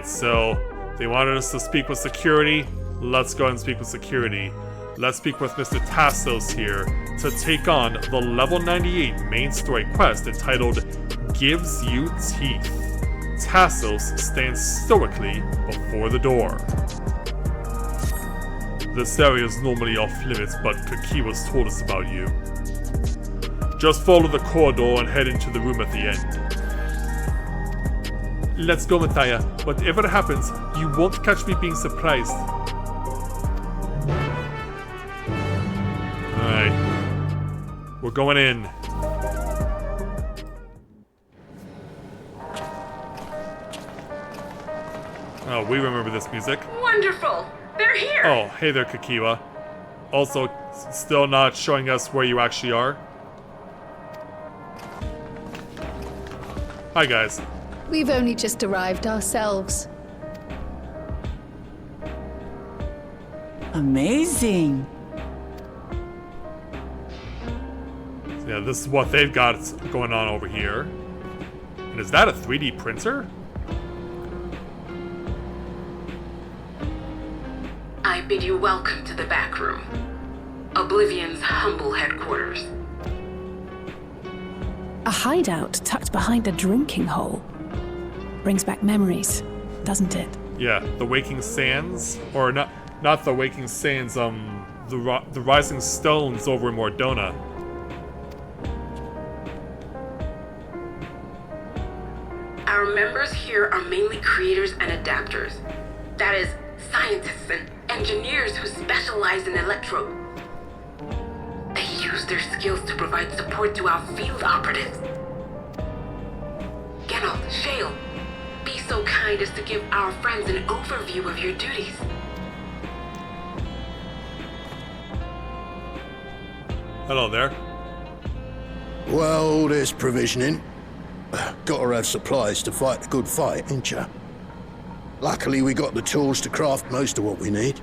Alright, so they wanted us to speak with security. Let's go and speak with security. Let's speak with Mr. Tassos here to take on the level 98 main story quest entitled Gives You Teeth. Tassos stands stoically before the door. This area is normally off limits, but Kakiwa's told us about you. Just follow the corridor and head into the room at the end. Let's go, Mataya. Whatever happens, you won't catch me being surprised. Alright. We're going in. Oh, we remember this music. Wonderful! They're here! Oh, hey there, Kakiwa. Also, still not showing us where you actually are. Hi, guys. We've only just arrived ourselves. Amazing. So yeah, this is what they've got going on over here. And is that a 3D printer? I bid you welcome to the back room. Oblivion's humble headquarters. A hideout tucked behind a drinking hole. Brings back memories, doesn't it? Yeah, the Waking Sands, or not the Waking Sands, the Rising Stones over in Mordona. Our members here are mainly creators and adapters. That is, scientists and engineers who specialize in electro. They use their skills to provide support to our field operatives. Geralt, Shale, be so kind as to give our friends an overview of your duties. Hello there. Well, there's provisioning. Gotta have supplies to fight a good fight, ain't ya? Luckily, we got the tools to craft most of what we need.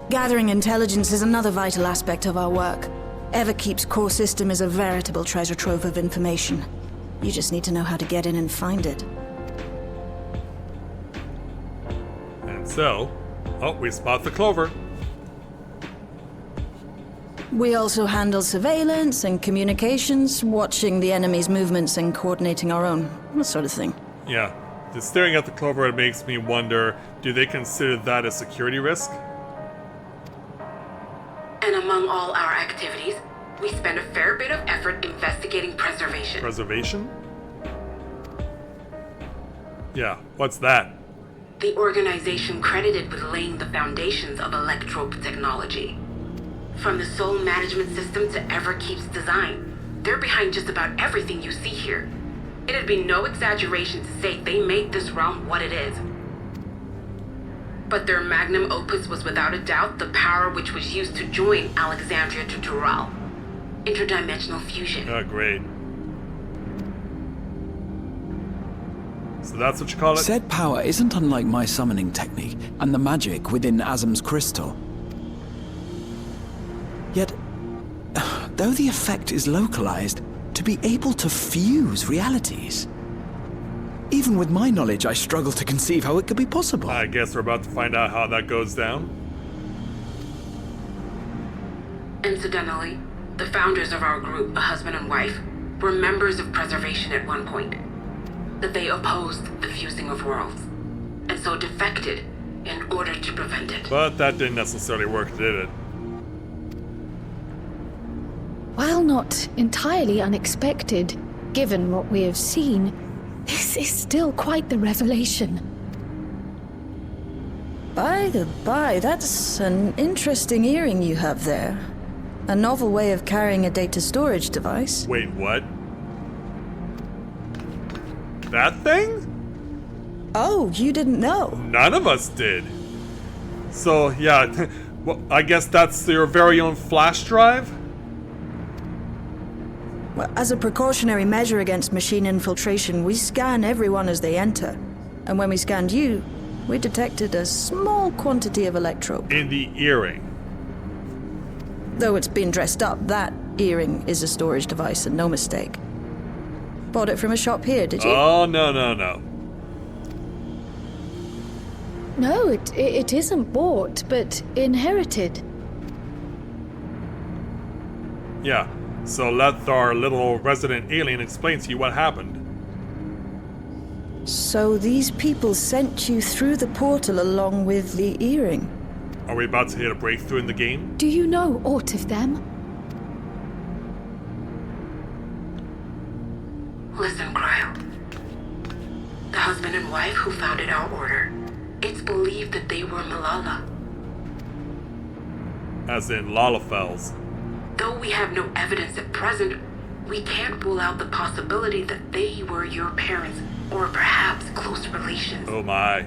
Gathering intelligence is another vital aspect of our work. Everkeep's core system is a veritable treasure trove of information. You just need to know how to get in and find it. And so, oh, we spot the clover. We also handle surveillance and communications, watching the enemy's movements and coordinating our own, that sort of thing. Yeah, just staring at the clover, it makes me wonder, do they consider that a security risk? And among all our activities, we spend a fair bit of effort investigating preservation. Preservation? Yeah, what's that? The organization credited with laying the foundations of electrope technology. From the soul management system to Everkeep's design, they're behind just about everything you see here. It'd be no exaggeration to say they made this realm what it is. But their magnum opus was without a doubt the power which was used to join Alexandria to Tural. Interdimensional fusion. Oh, great. So that's what you call it? Said power isn't unlike my summoning technique and the magic within Azam's crystal. Yet, though the effect is localized, to be able to fuse realities. Even with my knowledge, I struggle to conceive how it could be possible. I guess we're about to find out how that goes down. Incidentally, the founders of our group, a husband and wife, were members of Preservation at one point. That they opposed the fusing of worlds, and so defected in order to prevent it. But that didn't necessarily work, did it? While not entirely unexpected, given what we have seen, this is still quite the revelation. By the by, that's an interesting earring you have there. A novel way of carrying a data storage device. Wait, what? That thing? Oh, you didn't know? None of us did. So, yeah, well, I guess that's your very own flash drive? Well, as a precautionary measure against machine infiltration, we scan everyone as they enter. And when we scanned you, we detected a small quantity of electrope. In the earring. Though it's been dressed up, that earring is a storage device and no mistake. Bought it from a shop here, did you? Oh, no. No, it isn't bought, but inherited. Yeah, so let our little resident alien explain to you what happened. So these people sent you through the portal along with the earring? Are we about to hit a breakthrough in the game? Do you know aught of them? Listen, Cryo. The husband and wife who founded our order. It's believed that they were Malala. As in Lalafels. Though we have no evidence at present, we can't rule out the possibility that they were your parents, or perhaps close relations. Oh my.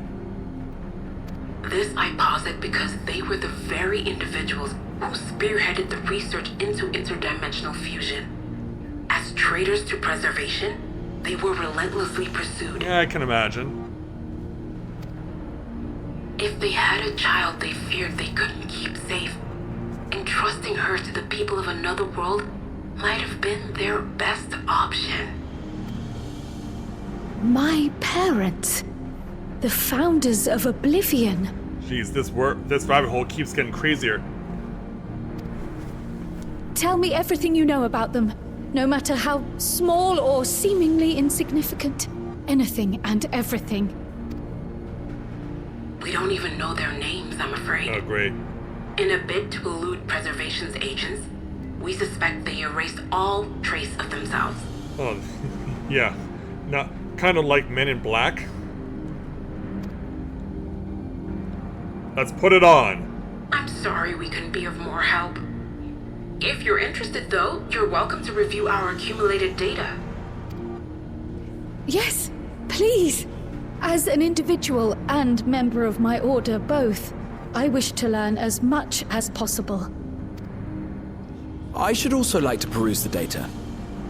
This I posit because they were the very individuals who spearheaded the research into interdimensional fusion. As traitors to preservation, they were relentlessly pursued. Yeah, I can imagine. If they had a child they feared they couldn't keep safe, entrusting her to the people of another world might have been their best option. My parents. The founders of Oblivion. Jeez, this rabbit hole keeps getting crazier. Tell me everything you know about them, no matter how small or seemingly insignificant. Anything and everything. We don't even know their names, I'm afraid. Oh, great. In a bid to elude preservation's agents, we suspect they erased all trace of themselves. Oh, yeah. Not kind of like Men in Black. Let's put it on. I'm sorry we couldn't be of more help. If you're interested, though, you're welcome to review our accumulated data. Yes, please. As an individual and member of my order both, I wish to learn as much as possible. I should also like to peruse the data.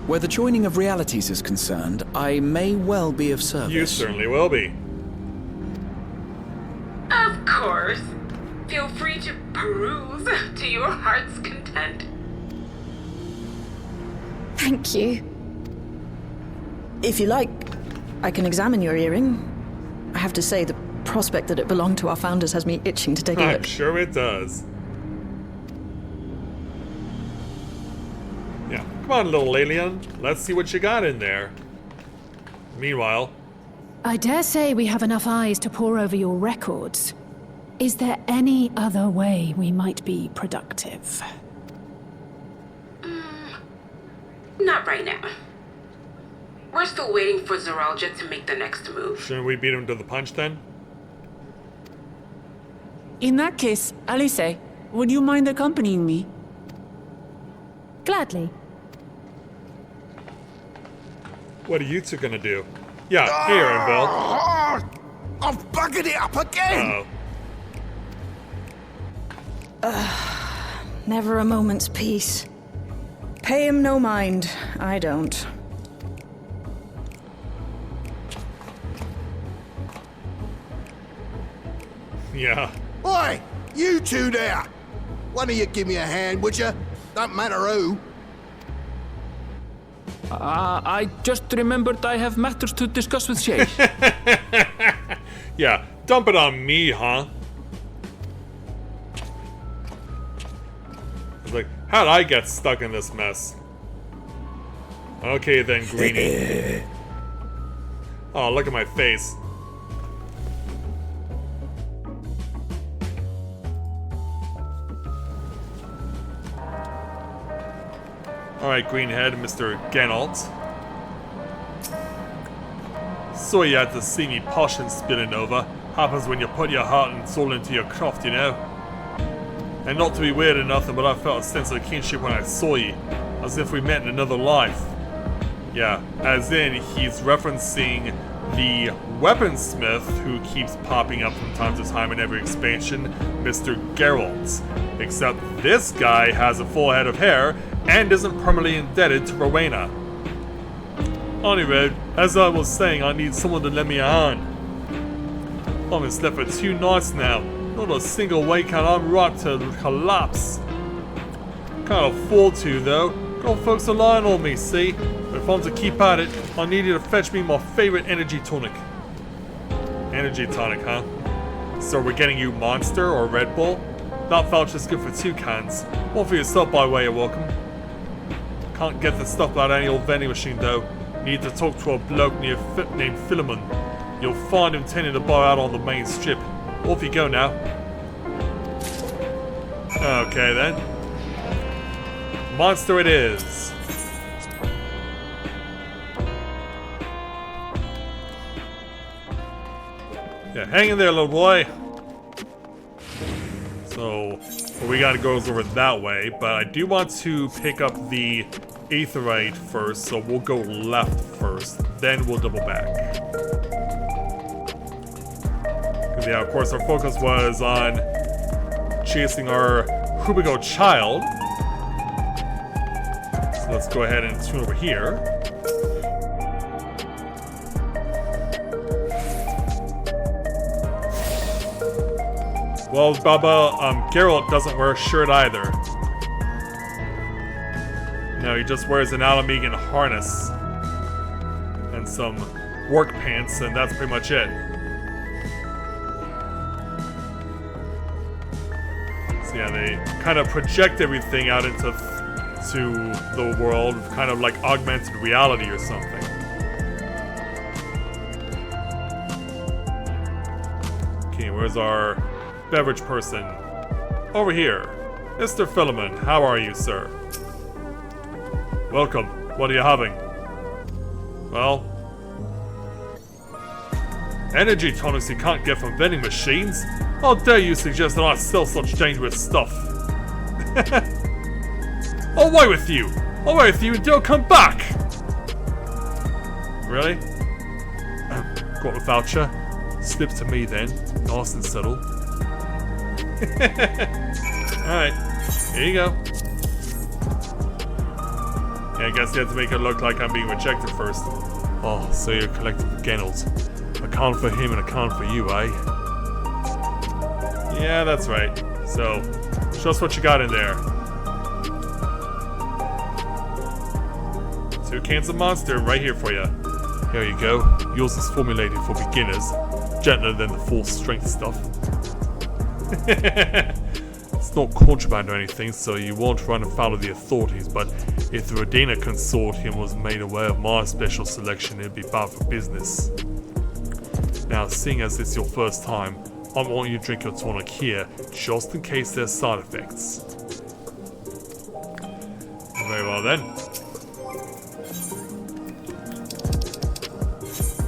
Where the joining of realities is concerned, I may well be of service. You certainly will be. Of course. Feel free to peruse to your heart's content. Thank you. If you like, I can examine your earring. I have to say, the prospect that it belonged to our founders has me itching to take a I'm look. sure it does. Yeah, come on, little alien. Let's see what you got in there. Meanwhile, I dare say we have enough eyes to pore over your records. Is there any other way we might be productive? Not right now. We're still waiting for Zoralja to make the next move. shouldn't we beat him to the punch then? In that case, Alice, would you mind accompanying me? Gladly. What are you two gonna do? Yeah, here, Anvil. I've buggered it up again! Uh-oh. Never a moment's peace. Pay him no mind. I don't. Yeah. Oi! You two there! One of you give me a hand, would you? Don't matter who. I just remembered I have matters to discuss with Shay. Yeah, dump it on me, huh? It's like, how'd I get stuck in this mess? Okay then, Greenie. Oh, look at my face. Alright, Greenhead, Mr. Ganault. So you had to see me potion spilling over. Happens when you put your heart and soul into your craft, you know? And not to be weird or nothing, but I felt a sense of kinship when I saw you. As if we met in another life. Yeah, as in, he's referencing the weaponsmith who keeps popping up from time to time in every expansion, Mr. Geralt. Except this guy has a full head of hair and isn't permanently indebted to Rowena. Anyway, as I was saying, I need someone to lend me a hand. I've been slept for 2 nights now. Not a single way can I'm right to collapse. Can't afford to though. Got folks relying on me, see? But if I'm to keep at it, I need you to fetch me my favorite energy tonic. Energy tonic, huh? So we're getting you Monster or Red Bull? That voucher's good for 2 cans. One for yourself, by the way, you're welcome. Can't get the stuff out of any old vending machine, though. Need to talk to a bloke named Philemon. You'll find him tending the bar out on the main strip. Off you go now. Okay, then. Monster it is. Yeah, hang in there, little boy. So, well, we gotta go over that way, but I do want to pick up the Aetherite first, so we'll go left first, then we'll double back. Because, yeah, of course, our focus was on chasing our Hubigo child. So let's go ahead and tune over here. Well, Baba, Geralt doesn't wear a shirt either. No, he just wears an Alamegan harness and some work pants, and that's pretty much it. So yeah, they kind of project everything out into the world, kind of like augmented reality or something. Okay, where's our beverage person? Over here. Mr. Philemon, how are you, sir? Welcome. What are you having? Well, energy tonics you can't get from vending machines? How dare you suggest that I sell such dangerous stuff? Away with you! Away with you and don't come back! Really? Got a voucher? Slip to me then. Nice and subtle. Alright, here you go. Yeah, I guess you have to make it look like I'm being rejected first. Oh, so you're collecting for Geralt. A con for him and a con for you, eh? Yeah, that's right. So, show us what you got in there. 2 cans of Monster right here for you. Here you go. Yours is formulated for beginners. Gentler than the full strength stuff. It's not contraband or anything, so you won't run afoul of the authorities, but if the Rodina Consortium was made aware of my special selection, it'd be bad for business. Now, seeing as it's your first time, I want you to drink your tonic here, just in case there's side effects. Very well then.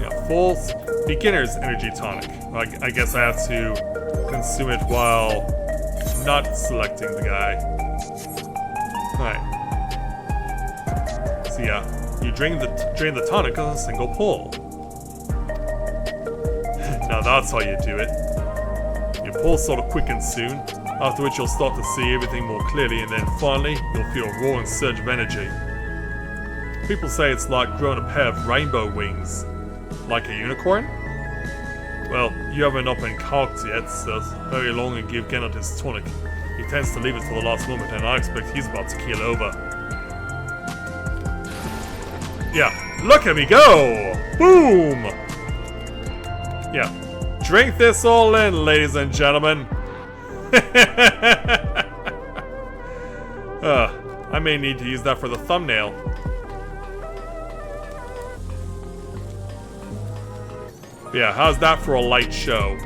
Yeah, full beginner's energy tonic. I guess I have to consume it while not selecting the guy. Alright. So yeah, you drain the tonic as a single pull. Now that's how you do it. Your pull sort of quickens soon, after which you'll start to see everything more clearly, and then finally, you'll feel a roaring surge of energy. People say it's like growing a pair of rainbow wings. Like a unicorn? Well, you haven't up and cocked yet, so hurry along and give Geralt his tonic. He tends to leave it till the last moment, and I expect he's about to keel over. Yeah, look at me go! Boom! Yeah, drink this all in, ladies and gentlemen. I may need to use that for the thumbnail. Yeah, how's that for a light show?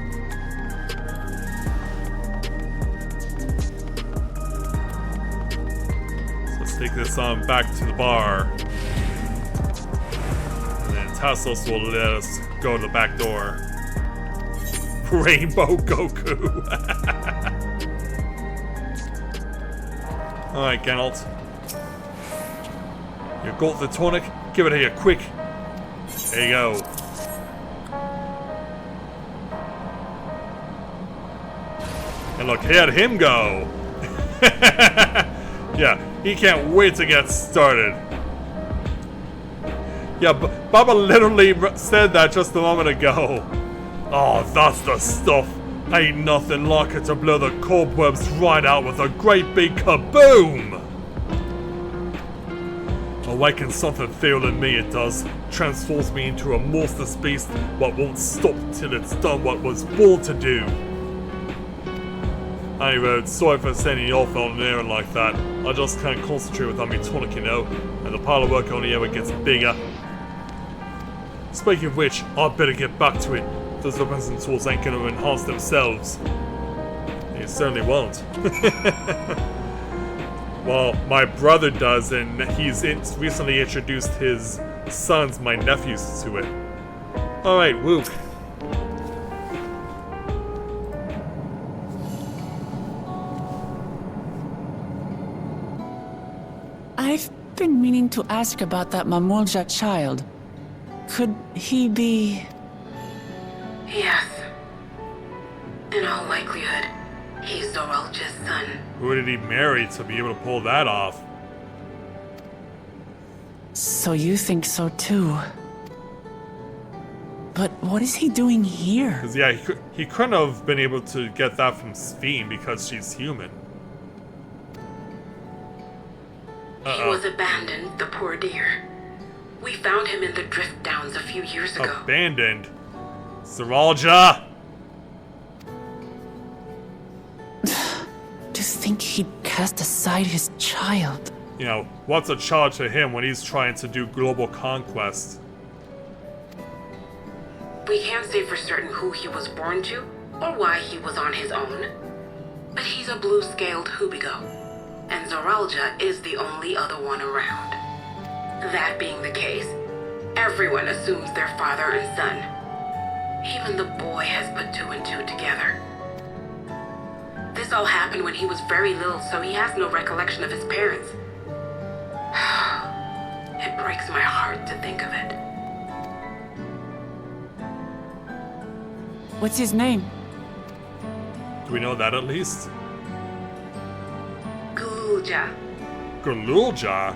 So let's take this on back to the bar. And then Tassos will let us go to the back door. Rainbow Goku. Alright, Geralt. You got the tonic? Give it here, quick. There you go. And look, he had him go. Yeah, he can't wait to get started. Yeah, Baba literally said that just a moment ago. Oh, that's the stuff. Ain't nothing like it to blow the cobwebs right out with a great big kaboom. Awakens something feral in me, it does. Transforms me into a monstrous beast, but won't stop till it's done what was born to do. Anyway, sorry for sending you off on an errand like that. I just can't concentrate without me tonic, you know, and the pile of work only ever gets bigger. Speaking of which, I'd better get back to it. Those weapons and tools ain't gonna enhance themselves. They certainly won't. Well, my brother does, and he's recently introduced his sons, my nephews, to it. Alright, Wook. I've been meaning to ask about that Mamulja child. Could he be... Yes. In all likelihood, he's Zoralja's son. Who did he marry to be able to pull that off? So you think so too? But what is he doing here? Because, yeah, he couldn't have been able to get that from Sphene because she's human. He was abandoned, the poor dear. We found him in the Drift Downs a few years ago. Abandoned? Zoralja! To think he'd cast aside his child. You know, what's a child to him when he's trying to do global conquest? We can't say for certain who he was born to, or why he was on his own. But he's a blue-scaled Hubigo, and Zoralja is the only other one around. That being the case, everyone assumes they're father and son. Even the boy has put 2 and 2 together. This all happened when he was very little, so he has no recollection of his parents. It breaks my heart to think of it. What's his name? Do we know that at least? Gulja. Gululja?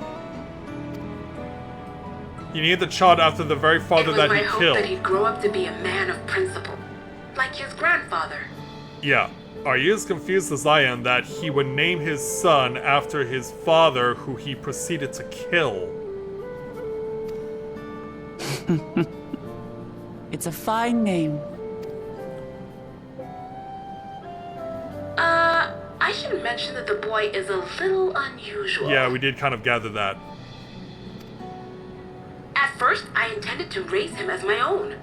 He named the child after the very father that he It was my hope killed. that he'd grow up to be a man of principle, like his grandfather. Yeah. Are you as confused as I am that he would name his son after his father, who he proceeded to kill? It's a fine name. I should mention that the boy is a little unusual. Yeah, we did kind of gather that. At first, I intended to raise him as my own.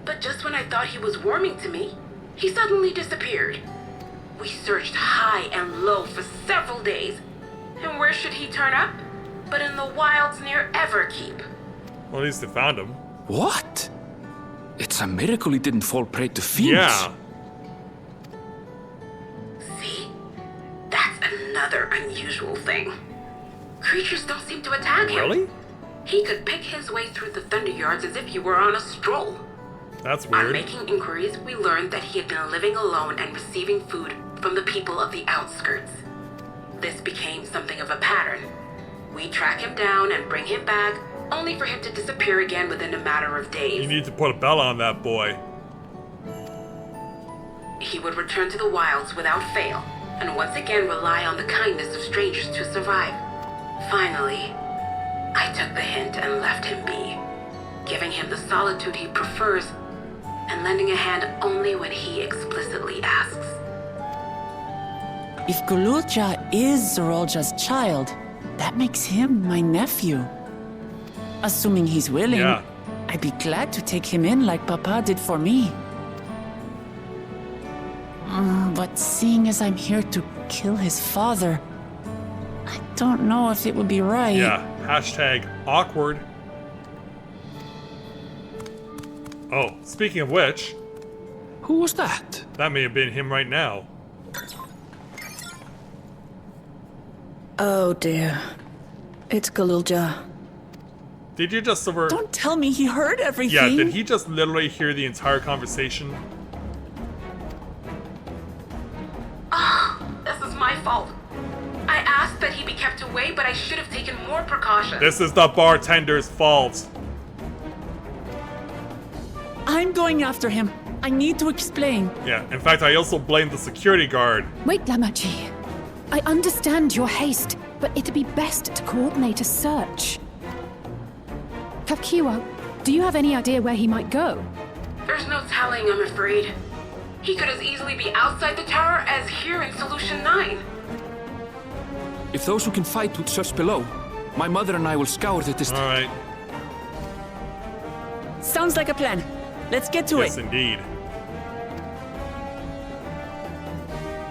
But just when I thought he was warming to me, he suddenly disappeared. We searched high and low for several days. And where should he turn up? But in the wilds near Everkeep. Well, at least they found him. What? It's a miracle he didn't fall prey to fiends. Yeah. See? That's another unusual thing. Creatures don't seem to attack him. Really? He could pick his way through the Thunder Yards as if he were on a stroll. That's On weird. making inquiries, we learned that he had been living alone and receiving food from the people of the outskirts. This became something of a pattern. We track him down and bring him back, only for him to disappear again within a matter of days. You need to put a bell on that boy. He would return to the wilds without fail, and once again rely on the kindness of strangers to survive. Finally, I took the hint and left him be, giving him the solitude he prefers, and lending a hand only when he explicitly asks. If Gululja is Zoralja's child, that makes him my nephew. Assuming he's willing, Yeah. I'd be glad to take him in like Papa did for me. But seeing as I'm here to kill his father, I don't know if it would be right. Yeah. Hashtag awkward. Oh, speaking of which, Who was that? that may have been him right now. Oh dear. It's Galulja. Did you just over... Don't tell me he heard everything. Yeah, did he just literally hear the entire conversation? This is my fault. I asked that he be kept away, but I should have taken more precautions. This is the bartender's fault. I'm going after him. I need to explain. Yeah, in fact, I also blame the security guard. Wait, Lamachi. I understand your haste, but it'd be best to coordinate a search. Kapkiwa, do you have any idea where he might go? There's no telling, I'm afraid. He could as easily be outside the tower as here in Solution 9. If those who can fight would search below, my mother and I will scour the district. Alright. Sounds like a plan. Let's get to Yes, it. indeed.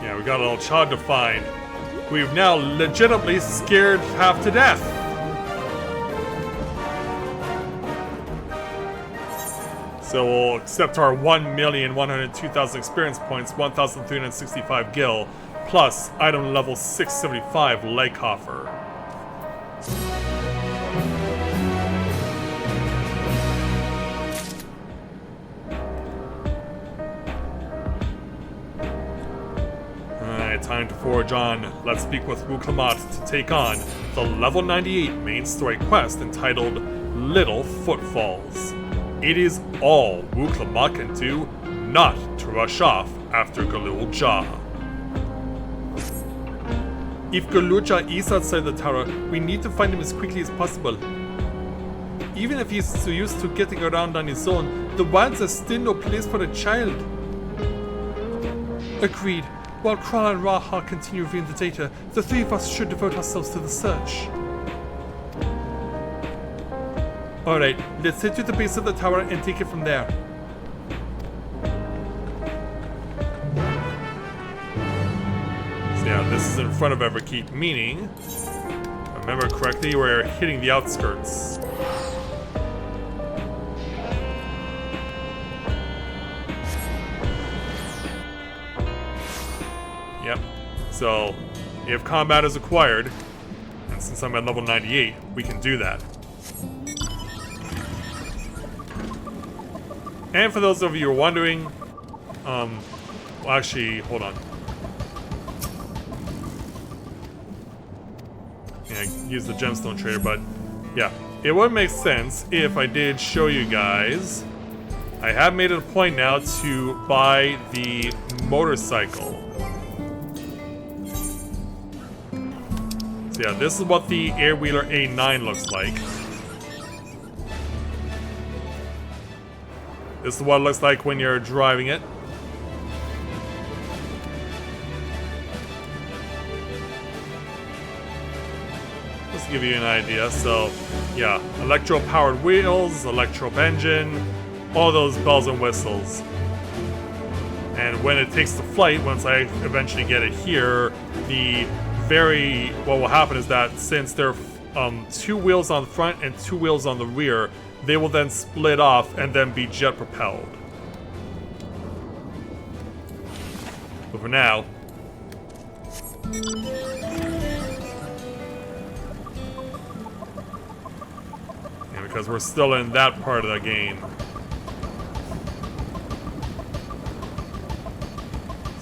Yeah, we got a little child to find. We've now legitimately scared half to death. So we'll accept our 1,102,000 experience points, 1,365 gil, plus item level 675 leg coffer. Alright, time to forge on. Let's speak with Wuklamat to take on the level 98 main story quest entitled Little Footfalls. It is all Wuklamat can do not to rush off after Galul Jah. If Galul Jah is outside the tower, we need to find him as quickly as possible. Even if he's so used to getting around on his own, the wilds are still no place for a child. Agreed. While Kral and Raha continue reviewing the data, the three of us should devote ourselves to the search. Alright, let's head to the base of the tower and take it from there. So yeah, this is in front of Everkeep, meaning, if I remember correctly, we're hitting the outskirts. Yep. So, if combat is acquired, and since I'm at level 98, we can do that. And for those of you who are wondering, well actually, hold on. Yeah, use the gemstone trader, but yeah, it would make sense if I did show you guys. I have made it a point now to buy the motorcycle. So yeah, this is what the Airwheeler A9 looks like. This is what it looks like when you're driving it. Just to give you an idea. So, yeah, electro-powered wheels, electro engine, all those bells and whistles. And when it takes the flight, once I eventually get it here, what will happen is that since there are 2 wheels on the front and 2 wheels on the rear, they will then split off and then be jet propelled. But for now, and because we're still in that part of the game,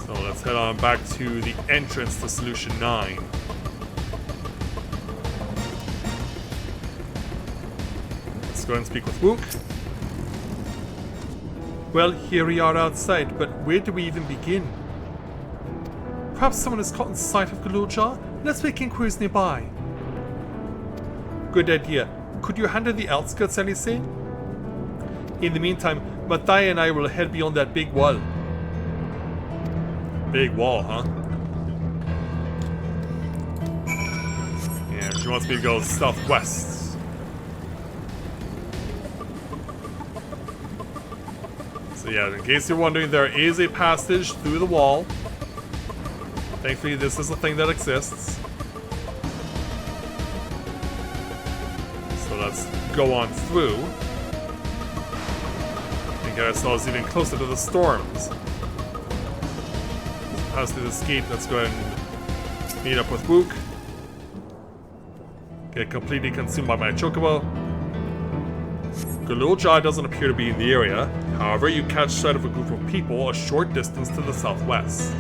so let's head on back to the entrance to Solution 9. Let's go and speak with Wook. Well, here we are outside, but where do we even begin? Perhaps someone has caught in sight of Galul Jah? Let's make inquiries nearby. Good idea. Could you handle the outskirts, Alice? In the meantime, Mathai and I will head beyond that big wall. Big wall, huh? Yeah, she wants me to go southwest. So yeah, in case you're wondering, there is a passage through the wall. Thankfully, this is a thing that exists. So let's go on through and get ourselves even closer to the storms. Pass through this gate. Let's go ahead and meet up with Wook. Get completely consumed by my chocobo. Galul Jah doesn't appear to be in the area. However, you catch sight of a group of people a short distance to the southwest.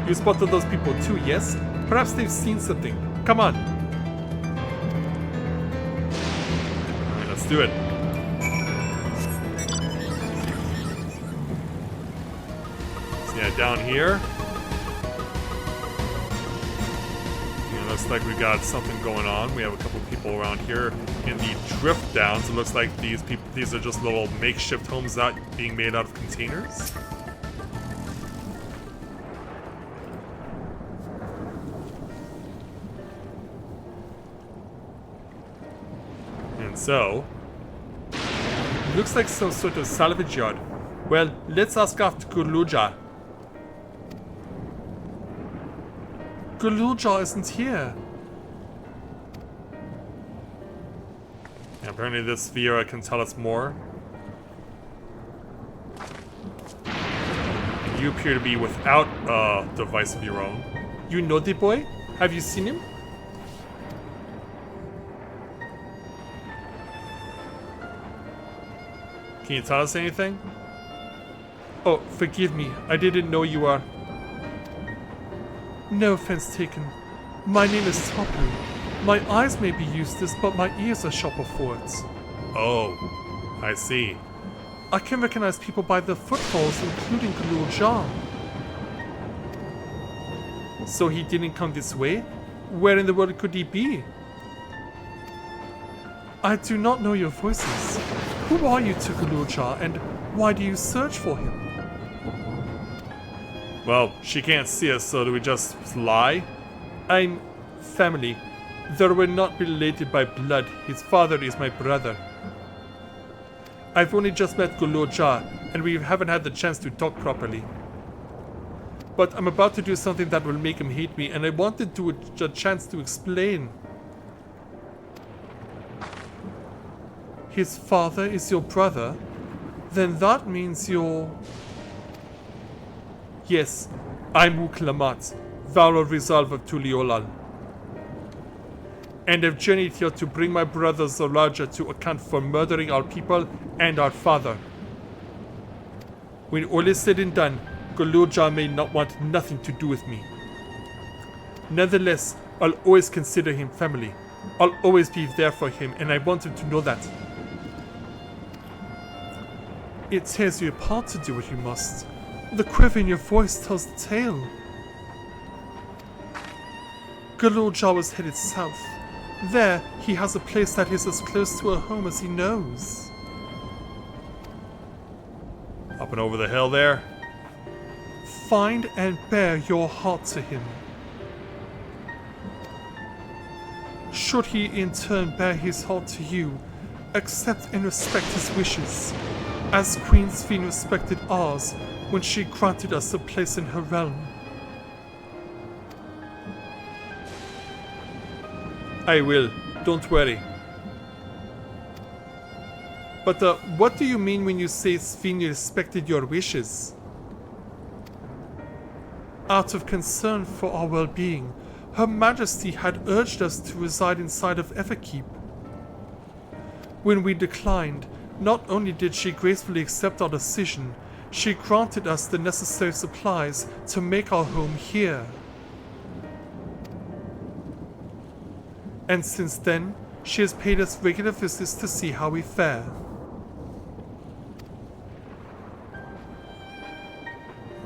You spotted those people too, yes? Perhaps they've seen something. Come on. Alright, let's do it. So yeah, down here. looks like we got something going on. We have a couple people around here in the drift downs. It looks like these are just little makeshift homes that being made out of containers. And so, looks like some sort of salvage yard. Well, let's ask after Guluja. Guluja isn't here. Apparently this Vera can tell us more. You appear to be without a device of your own. You know the boy? Have you seen him? Can you tell us anything? Oh, forgive me. I didn't know you are... No offense taken. My name is Toppling. My eyes may be useless, but my ears are sharper for it. Oh, I see. I can recognize people by their footfalls, including Galul Jar. So he didn't come this way? Where in the world could he be? I do not know your voices. Who are you to Galul Jar, and why do you search for him? Well, she can't see us, so do we just lie? I'm family. Though we're not related by blood, his father is my brother. I've only just met Galul Jar, and we haven't had the chance to talk properly. But I'm about to do something that will make him hate me, and I wanted to a chance to explain. His father is your brother? Then that means you're... Yes, I'm Uklamat, Valor Resolve of Tuliolal. And I've journeyed here to bring my brother Zoraja to account for murdering our people and our father. When all is said and done, Galul Jar may not want nothing to do with me. Nevertheless, I'll always consider him family. I'll always be there for him, and I want him to know that. It tears you apart to do what you must. The quiver in your voice tells the tale. Galul Jar was headed south. There, he has a place that is as close to a home as he knows. Up and over the hill there. Find and bear your heart to him. Should he in turn bear his heart to you, accept and respect his wishes, as Queen Sphene respected ours when she granted us a place in her realm. I will, don't worry. But what do you mean when you say Sphene respected your wishes? Out of concern for our well-being, Her Majesty had urged us to reside inside of Everkeep. When we declined, not only did she gracefully accept our decision, she granted us the necessary supplies to make our home here. And since then, she has paid us regular visits to see how we fare.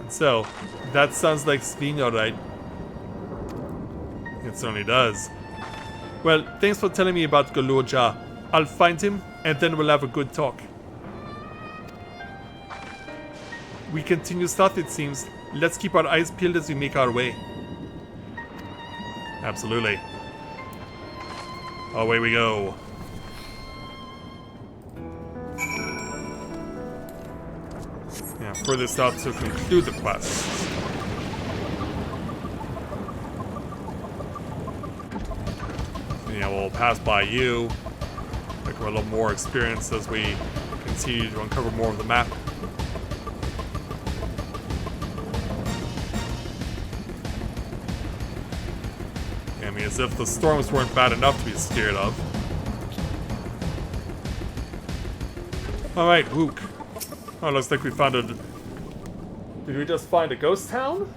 And so, that sounds like Sphene, alright. It certainly does. Well, thanks for telling me about Galul Jar. I'll find him, and then we'll have a good talk. We continue south, it seems. Let's keep our eyes peeled as we make our way. Absolutely. Away we go. Yeah, further south to conclude the quest. Yeah, we'll pass by you. Acquire a little more experience as we continue to uncover more of the map. I mean, as if the storms weren't bad enough to be scared of. Alright, Wook. Oh, looks like we found a... Did we just find a ghost town?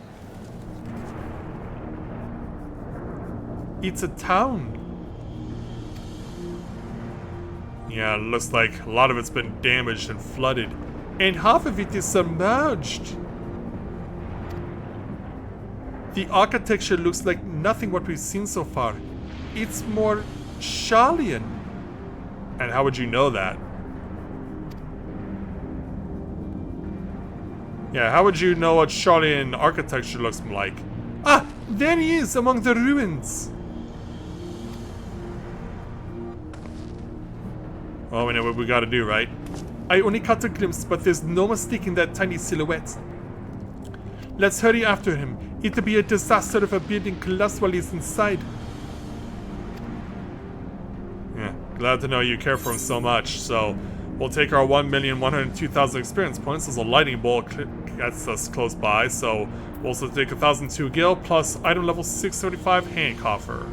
It's a town. Yeah, it looks like a lot of it's been damaged and flooded. And half of it is submerged. The architecture looks like nothing what we've seen so far. It's more Sharlayan. And how would you know that? Yeah, how would you know what Sharlayan architecture looks like? Ah, there he is among the ruins. Oh, we know what we gotta do, right? I only caught a glimpse, but there's no mistaking that tiny silhouette. Let's hurry after him. It'll be a disaster if a building collapses while he's inside. Yeah, glad to know you care for him so much. So, we'll take our 1,102,000 experience points as a lightning bolt gets us close by. So, we'll also take 1,002 gil plus item level 675 hand coffer.